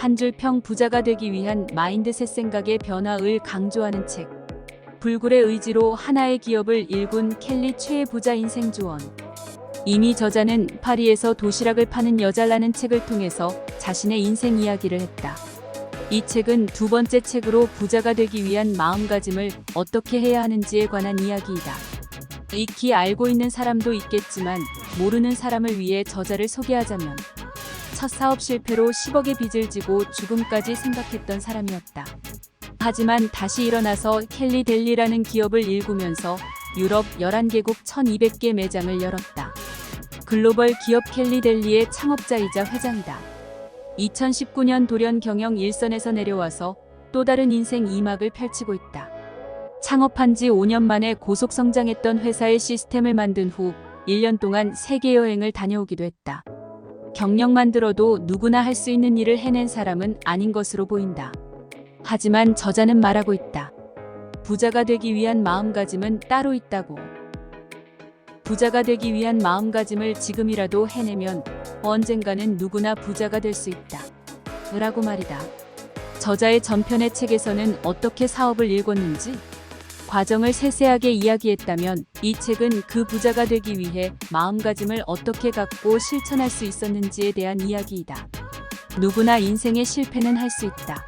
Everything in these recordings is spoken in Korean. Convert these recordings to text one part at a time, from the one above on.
한 줄평 부자가 되기 위한 마인드셋 생각의 변화를 강조하는 책. 불굴의 의지로 하나의 기업을 일군 켈리 최애 부자 인생 조언. 이미 저자는 파리에서 도시락을 파는 여자라는 책을 통해서 자신의 인생 이야기를 했다. 이 책은 두 번째 책으로 부자가 되기 위한 마음가짐을 어떻게 해야 하는지에 관한 이야기이다. 익히 알고 있는 사람도 있겠지만 모르는 사람을 위해 저자를 소개하자면 첫 사업 실패로 10억의 빚을 지고 죽음까지 생각했던 사람이었다. 하지만 다시 일어나서 켈리 델리라는 기업을 일구면서 유럽 11개국 1200개 매장을 열었다. 글로벌 기업 켈리 델리의 창업자이자 회장이다. 2019년 돌연 경영 일선에서 내려와서 또 다른 인생 2막을 펼치고 있다. 창업한 지 5년 만에 고속 성장했던 회사의 시스템을 만든 후 1년 동안 세계 여행을 다녀오기도 했다. 경력만 들어도 누구나 할 수 있는 일을 해낸 사람은 아닌 것으로 보인다. 하지만 저자는 말하고 있다. 부자가 되기 위한 마음가짐은 따로 있다고. 부자가 되기 위한 마음가짐을 지금이라도 해내면 언젠가는 누구나 부자가 될 수 있다. 라고 말이다. 저자의 전편의 책에서는 어떻게 사업을 일궜는지 과정을 세세하게 이야기했다면 이 책은 그 부자가 되기 위해 마음가짐을 어떻게 갖고 실천할 수 있었는지에 대한 이야기이다. 누구나 인생의 실패는 할 수 있다.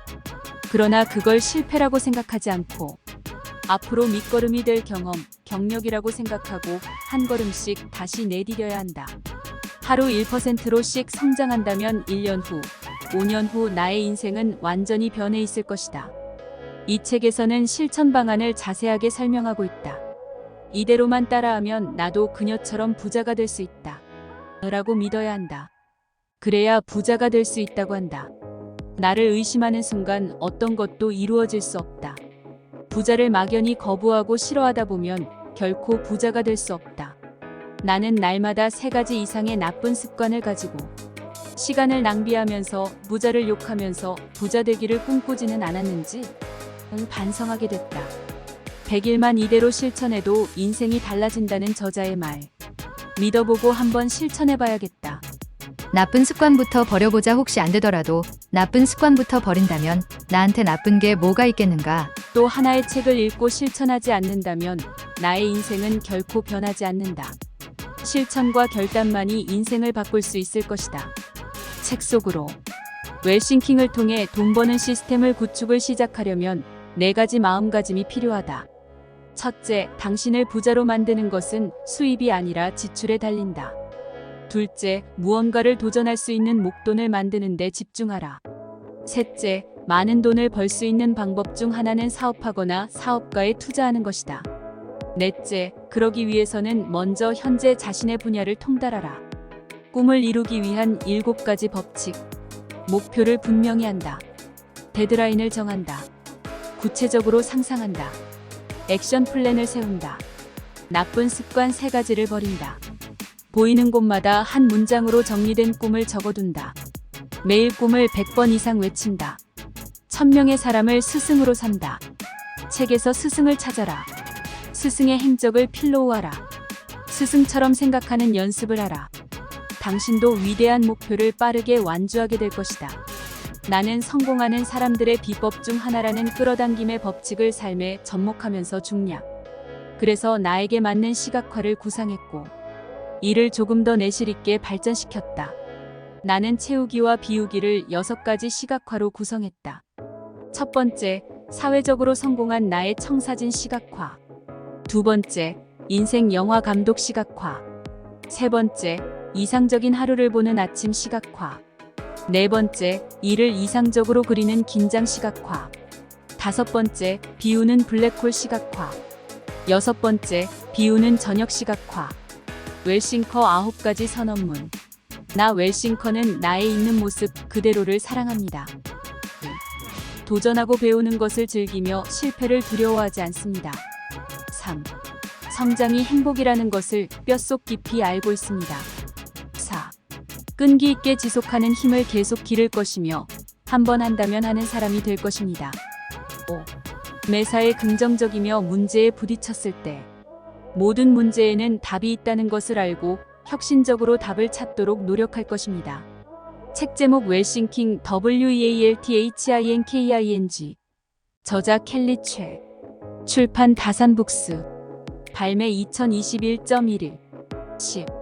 그러나 그걸 실패라고 생각하지 않고 앞으로 밑거름이 될 경험, 경력이라고 생각하고 한 걸음씩 다시 내디뎌야 한다. 하루 1%로씩 성장한다면 1년 후, 5년 후 나의 인생은 완전히 변해 있을 것이다. 이 책에서는 실천 방안을 자세하게 설명하고 있다. 이대로만 따라하면 나도 그녀처럼 부자가 될 수 있다. 라고 믿어야 한다. 그래야 부자가 될 수 있다고 한다. 나를 의심하는 순간 어떤 것도 이루어질 수 없다. 부자를 막연히 거부하고 싫어하다 보면 결코 부자가 될 수 없다. 나는 날마다 3가지 이상의 나쁜 습관을 가지고 시간을 낭비하면서 부자를 욕하면서 부자 되기를 꿈꾸지는 않았는지 반성하게 됐다. 100일만 이대로 실천해도 인생이 달라진다는 저자의 말. 믿어보고 한번 실천해봐야겠다. 나쁜 습관부터 버려보자. 혹시 안 되더라도 나쁜 습관부터 버린다면 나한테 나쁜 게 뭐가 있겠는가? 또 하나의 책을 읽고 실천하지 않는다면 나의 인생은 결코 변하지 않는다. 실천과 결단만이 인생을 바꿀 수 있을 것이다. 책 속으로 웰싱킹을 통해 돈 버는 시스템을 구축을 시작하려면 4가지 마음가짐이 필요하다. 첫째, 당신을 부자로 만드는 것은 수입이 아니라 지출에 달린다. 둘째, 무언가를 도전할 수 있는 목돈을 만드는 데 집중하라. 셋째, 많은 돈을 벌 수 있는 방법 중 하나는 사업하거나 사업가에 투자하는 것이다. 넷째, 그러기 위해서는 먼저 현재 자신의 분야를 통달하라. 꿈을 이루기 위한 7가지 법칙. 목표를 분명히 한다. 데드라인을 정한다. 구체적으로 상상한다. 액션 플랜을 세운다. 나쁜 습관 3가지를 버린다. 보이는 곳마다 한 문장으로 정리된 꿈을 적어둔다. 매일 꿈을 100번 이상 외친다. 1000명의 사람을 스승으로 삼다. 책에서 스승을 찾아라. 스승의 행적을 필로우하라. 스승처럼 생각하는 연습을 하라. 당신도 위대한 목표를 빠르게 완주하게 될 것이다. 나는 성공하는 사람들의 비법 중 하나라는 끌어당김의 법칙을 삶에 접목하면서 중략. 그래서 나에게 맞는 시각화를 구상했고 이를 조금 더 내실 있게 발전시켰다. 나는 채우기와 비우기를 6가지 시각화로 구성했다. 첫 번째, 사회적으로 성공한 나의 청사진 시각화. 두 번째, 인생 영화 감독 시각화. 세 번째, 이상적인 하루를 보는 아침 시각화. 네 번째, 일을 이상적으로 그리는 긴장 시각화. 다섯 번째, 비우는 블랙홀 시각화. 여섯 번째, 비우는 저녁 시각화. 웰싱커 9가지 선언문. 나 웰싱커는 나의 있는 모습 그대로를 사랑합니다. 도전하고 배우는 것을 즐기며 실패를 두려워하지 않습니다. 3. 성장이 행복이라는 것을 뼛속 깊이 알고 있습니다. 4. 끈기 있게 지속하는 힘을 계속 기를 것이며 한 번 한다면 하는 사람이 될 것입니다. 5. 매사에 긍정적이며 문제에 부딪혔을 때 모든 문제에는 답이 있다는 것을 알고 혁신적으로 답을 찾도록 노력할 것입니다. 책 제목 웰싱킹 WEALTHINKING. 저자 켈리 최. 출판 다산북스. 발매 2021.11. 10.